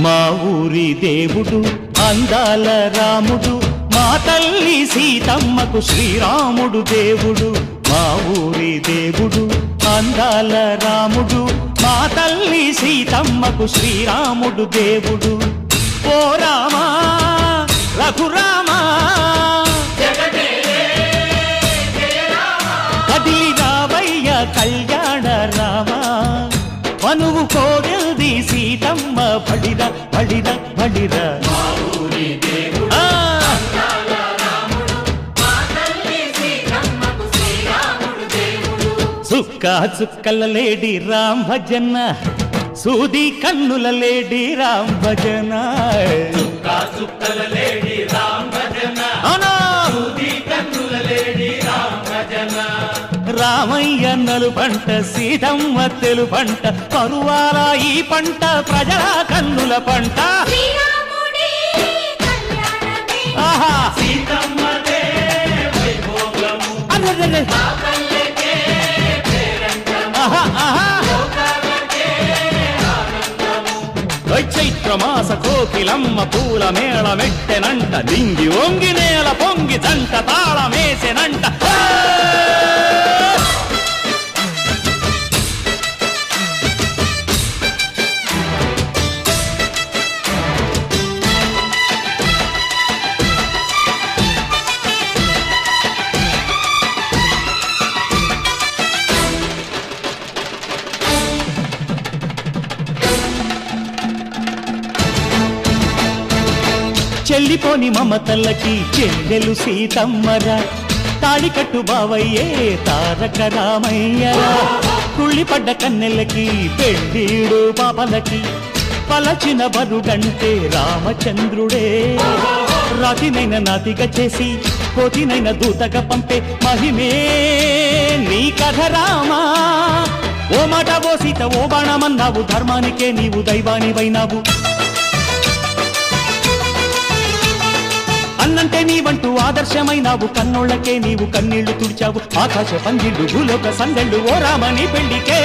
మా ఊరి దేవుడు అందాల రాముడు, మా తల్లి సీతమ్మకు శ్రీరాముడు దేవుడు. మా ఊరి దేవుడు అందాల రాముడు, మా తల్లి సీతమ్మకు శ్రీరాముడు దేవుడు. ఓ రామా రఘురామా కదిలి రావయ్య కళ్యాణ రామా, మనువు కోరింది సీతమ్మ బడిర బడిర బడిర. చుక్క చుక్కల లేడి రామ్ భజన, సూది కన్నుల లేడి రామ్ భజన. చుక్కల లేడి రామ్ భజన, సూది కన్నుల లేడి రామ్ భజన. రామయ్య నలు పంట సీతమ్మ తెలు పంట, పరువాల ఈ పంట ప్రజల కన్నుల పంట. ఆహా సీతమ్మదే వైభోగము, అరే పల్లెకే పేరంటము, ఆహా ఆహా. లోకాలకే ఆనందము. చైత్రమాస కోకిలమ్మ పూల మేళ మెట్టెనంట, దింగి ఒంగి నేల పొంగి జంట తాళమేసెనంట. చెల్లిపోని మమతల్లకి చెల్లెలు సీతమ్మరా, తాళికట్టు బావయ్యే తారక రామయ్యరా. కుళ్ళిపడ్డ కన్నెలకి పెళ్ళీడు పాపలకి, పలచిన బరుడంటే రామచంద్రుడే. రాతినైన నాతిగా చేసి కోతినైన దూతగా పంపే మహిమే నీ కథ రామా. ఓ మాట ఓ సీత ఓ బాణమన్నావు, ధర్మానికే నీవు దైవానివైనావు. అన్నంటే నీవంటూ ఆదర్శమైనావు, కన్నోళ్ళకే నీవు కన్నీళ్లు తుడిచావు. ఆకాశ పందిళ్ళు భూలోక సందెళ్ళు ఓ రామని పెళ్లికే.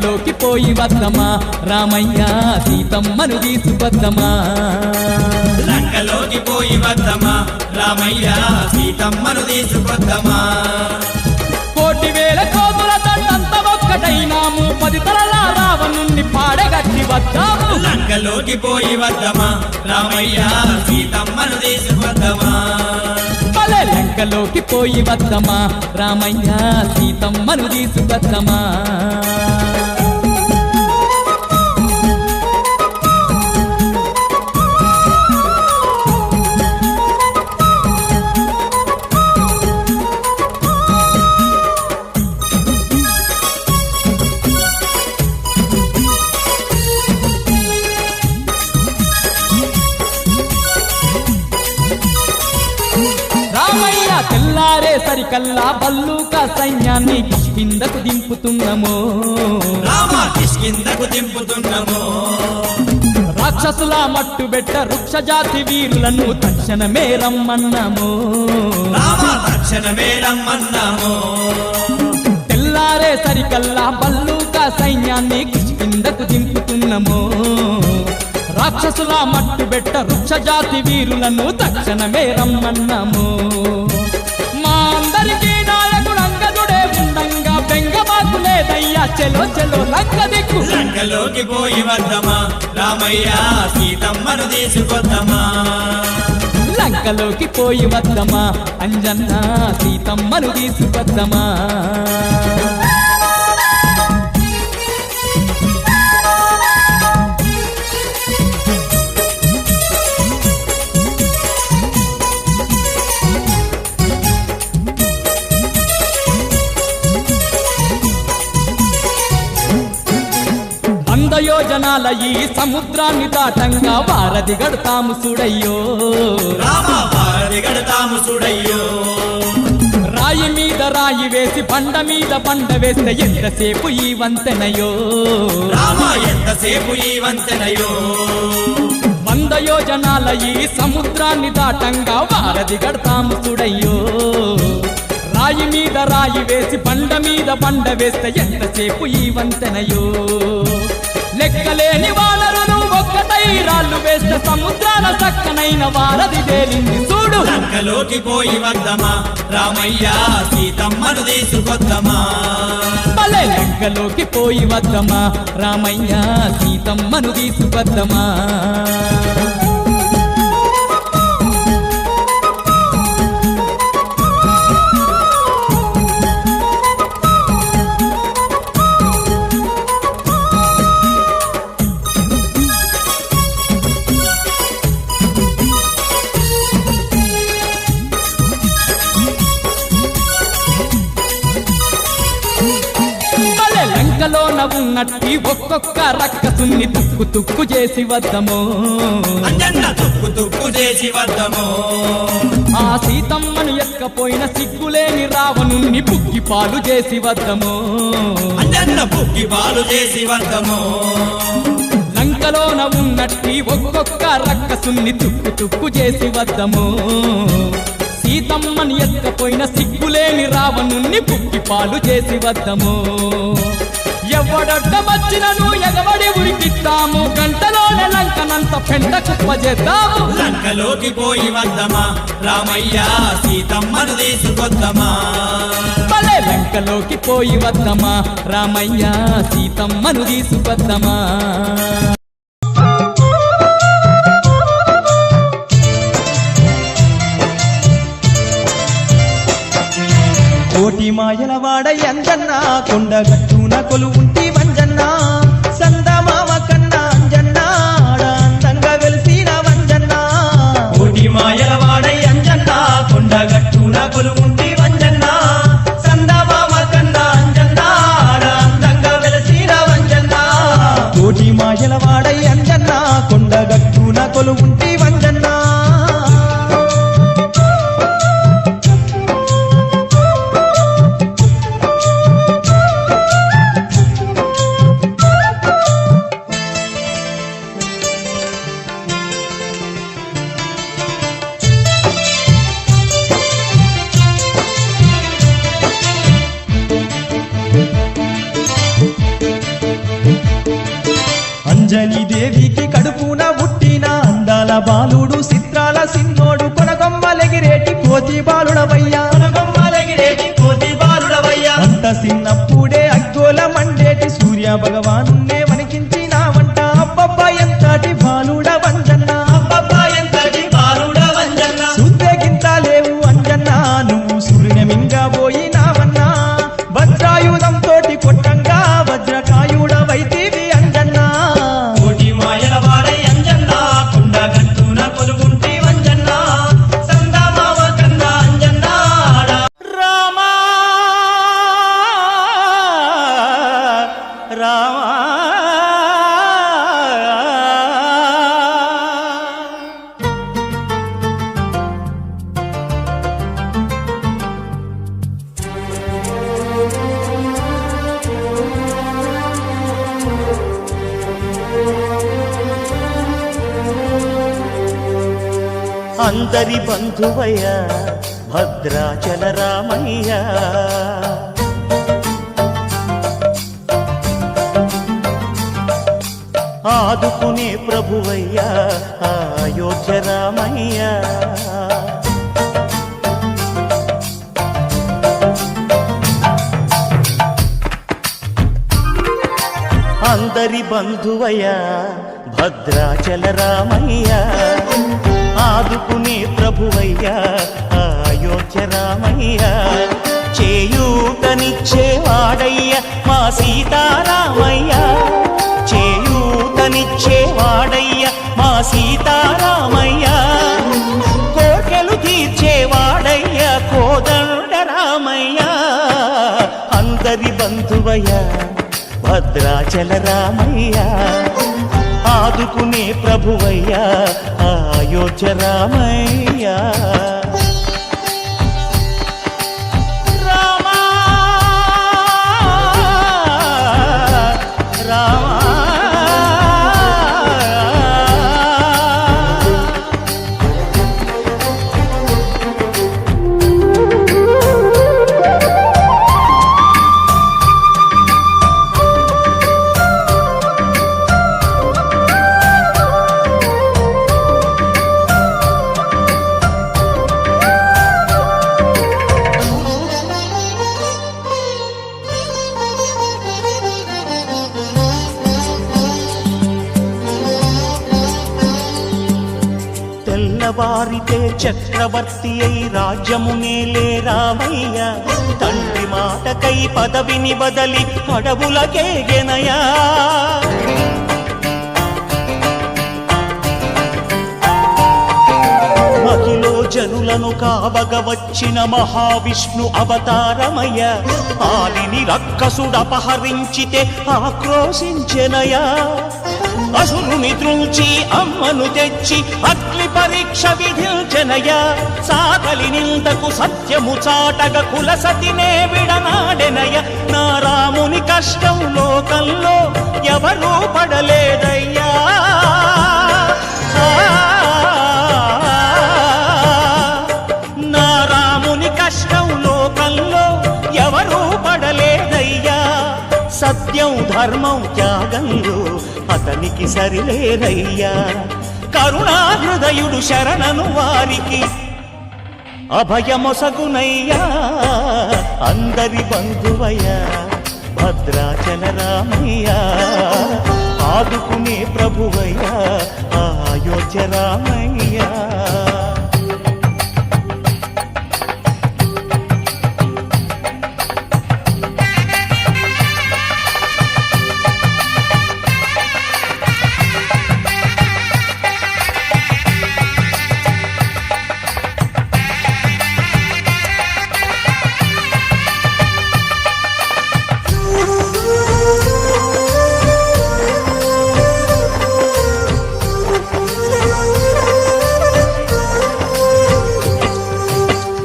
లోకి పోయి వద్దమా రామయ్య సీతమ్మను తీసుకొద్దమా. లంకలోకి పోయి వద్దమా రామయ్య సీతమ్మను తీసుకొద్దమా. కోటి వేల కోతుల తండంత ఒక్కటైనాము, 10 తలల రావణుణ్ణి పాడగట్టి వద్దాము. లంకలోకి పోయి వద్దమా రామయ్య సీతమ్మను తీసుకొద్దమా. లంకలోకి పోయి వద్దమా రామయ్య సీతమ్మను తీసుకొద్దమా. తెల్లారే సరికల్లా బల్లూక సైన్యాన్ని కిష్కిందకు దింపుతున్నామో, కిష్కిందకు దింపుతున్నామో. రాక్షసుల మట్టుబెట్ట వృక్షజాతి వీరులను తక్షణమే రమ్మన్నామో, తక్షణమే రమ్మన్నామో. తెల్లారే సరికల్లా బల్లూక సైన్యాన్ని కిష్కిందకు దింపుతున్నామో, రాక్షసుల మట్టుబెట్ట వృక్షజాతి వీరులను తక్షణమే రమ్మన్నాము. మా అందరికీ నాయకుడు అంగదుడే ఉండంగా బెంగబాకు లేదయ్యా, చెలో చెలో లంక దిక్కు. లంకలోకి పోయి వద్దమా రామయ్య సీతమ్మను తీసుకొద్దమా. లంకలోకి పోయి వద్దమా అంజన్న సీతమ్మను తీసుకొద్దమా. యోజనాల ఈ సముద్రాన్ని దాటంగా వారధి గడతాము చూడయ్యో, వారధి గడతాము చూడయ్యో. రాయి మీద రాయి వేసి బండ మీద బండ వేస్తే ఎంతసేపు ఈ వంతెనయో రామ ఎంతసేపు ఈ వంతెనయో 100 యోజనాల ఈ సముద్రాన్ని దాటంగా వారధి కడతాము చూడయ్యో రాయి మీద రాయి వేసి బండ మీద బండ వేస్తే ఎంతసేపు ఈ వంతెనయో లెక్కలేని వానరులు ఒక్కటై రాళ్ళు వేస్తే సముద్రాల చక్కనైన వారధి తేలింది చూడు లంకలోకి పోయి వద్దమా రామయ్య సీతమ్మను తీసుకొద్దమా భలే లంకలోకి పోయి వద్దమా రామయ్య సీతమ్మను తీసుకొద్దమా లంకలోన ఉన్నట్టి ఒక్కొక్క రక్కసుని తుక్కు తుక్కు చేసి వద్దము అంజన్న తుక్కు తుక్కు చేసి వద్దము ఆ సీతమ్మను ఎక్కపోయిన సిగ్గులేని రావణుణ్ణి పుక్కి పాలు చేసి వద్దము అంజన్న పుక్కి పాలు చేసి వద్దము లంకలోన ఉన్నట్టి ఒక్కొక్క రక్కసుని తుక్కు తుక్కు చేసి వద్దము సీతమ్మను ఎక్కపోయిన సిగ్గులేని రావణుణ్ణి పుక్కి పాలు చేసి వద్దము ఎవడొడ్డమచ్చినను ఎగబడి ఉరికిస్తాము గంటలోనే లంకనంత పెంట కుప్ప చేద్దాము లంకలోకి పోయి వద్దమా రామయ్య సీతమ్మను తీసుకొద్దమా భలే లంకలోకి పోయి వద్దమా రామయ్య సీతమ్మను తీసుకొద్దమా కోటి మాయల వాడ ఎంజన్న కొండగట్టున కొలువుంటి వంజన్న సందమామ కన్నా అంజన్న ఆడ అందంగా వెలిసిన వంజన్న కోటి మాయల వాడ ఎంజన్న కొండగట్టున కొలువుంటి వంజన్న సందమామ కన్నా అంజన్న ఆడ అందంగా వెలిసిన వంజన్న కోటి మాయల వాడ ఎంజన్న కొండగట్టున కొలువుంటి వంజన్న అంజలి దేవికి కడుపున పుట్టిన అందాల బాలుడు చిత్రాల సిన్నోడు కొనగొమ్మలెగిరేటి కోతి బాలుడవయ్యా కొనగొమ్మలెగిరేటి కోతి బాలుడవయ్యా అంత చిన్నప్పుడే అగ్గోల మండేటి సూర్య భగవానున్నే వణికించినావంట అబ్బబ్బా ఎంతటి బాలుడ వంజన్న అబ్బబ్బా ఎంతటి బాలుడ వంజన్న సుద్దెగింత లేవు అంజన్న నువ్వు సూర్యమింగా పోయినావన్నా వజ్రాయుధం తోటి కొట్టంగా వజ్రకాయుడవైతివి అందరి బంధువయ్య భద్రాచల రామయ్య ఆదుకునే ప్రభువయ్య అయోధ్య రామయ్య అందరి బంధువయ్య భద్రాచల రామయ్య ఆదుకునే ప్రభువయ్య అయోధ్య రామయ్య చేయూతనిచ్చేవాడయ్య మా సీతారామయ్య చేయూతనిచ్చేవాడయ్య మా సీతారామయ్య కోటెలు తీర్చేవాడయ్య కోదండ రామయ్య అందరి బంధువయ్య భద్రాచల రామయ్య ఆదుకునే ప్రభువయ్య అయోధ్య రామయ్య తెల్లవారితే చక్రవర్తి అయి రాజ్యమునేలే రామయ్య తండ్రి మాటకై పదవిని బదలి అడవులకేగెనయా మహిలో జనులను కావగ వచ్చిన మహావిష్ణు అవతారమయ్య ఆలిని రక్కసుడపహరించితే ఆక్రోశించెనయా అసురుని త్రుంచి అమ్మను తెచ్చి అగ్ని పరీక్ష విధించెనయా సాకలి నిందకు సత్యము చాటగ కులసతినే విడనాడెనయ నా రాముని కష్టం లోకంలో ఎవరూ పడలేదయ్యా నా రాముని కష్టం లోకంలో ఎవరూ పడలేదయ్యా సత్యం ధర్మం త్యాగంలో అతనికి సరిలేరయ్యా కరుణాహృదయుడు శరణను వారికి అభయమొసగునయ్యా అందరి బంధువయ్యా భద్రాచల రామయ్యా ఆదుకునే ప్రభువయ్యా అయోధ్య రామయ్యా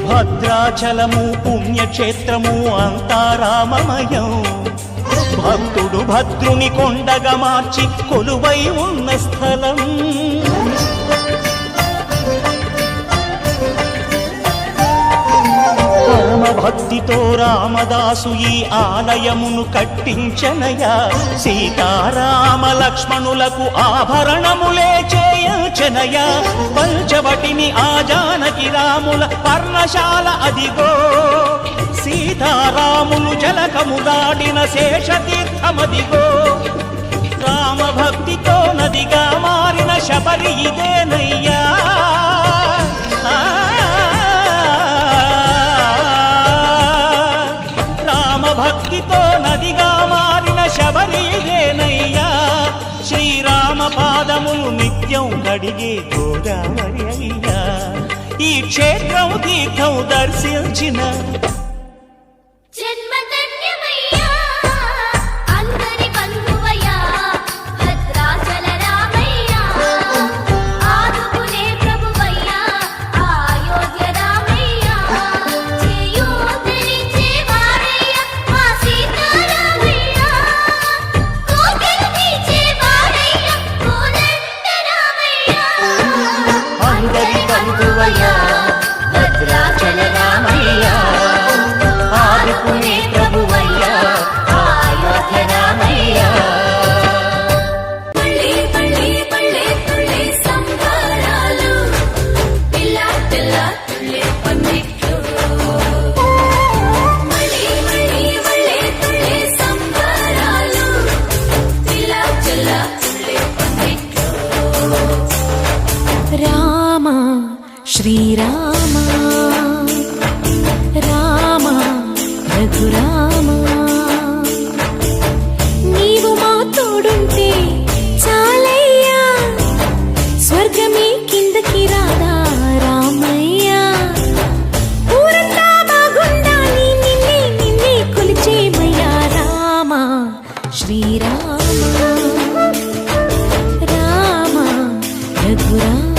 భద్రాచలము పుణ్యక్షేత్రము అంతా రామమయం భక్తుడు భద్రుని కొండగా మార్చి కొలువై ఉన్న స్థలం పరమ భక్తితో రామదాసు ఈ ఆలయమును కట్టించనయా సీతారామ లక్ష్మణులకు ఆభరణములే చేయించనయా పంచవటిని ఆ జానకి రాముల పర్ణశాల అదిగో సీతారాములు జలకము దాడిన శేషతీర్థమదిగో రామ భక్తితో నదిగా మారిన శబరి ఇదేనయ్యా భక్తితో నదిగా మారిన శబరి ఇదేనయ్యా శ్రీరామ పాదములు నిత్యం కడిగే గోదావరి అయ్యా ఈ క్షేత్రం తీర్థం దర్శించిన భద్రాచల రామయ్య ఆదుకునే ప్రభువయ్య అయోధ్య రామయ్య రామ శ్రీరామ రామ రఘురామ నీవు మా తోడుంటే చాలయ్యా స్వర్గమే కిందకి రాదా రామయ్యా ఊరంతా బాగుండాలి నిన్నే కొలిచేమయ్యా రామ శ్రీరామ రామ రఘురామ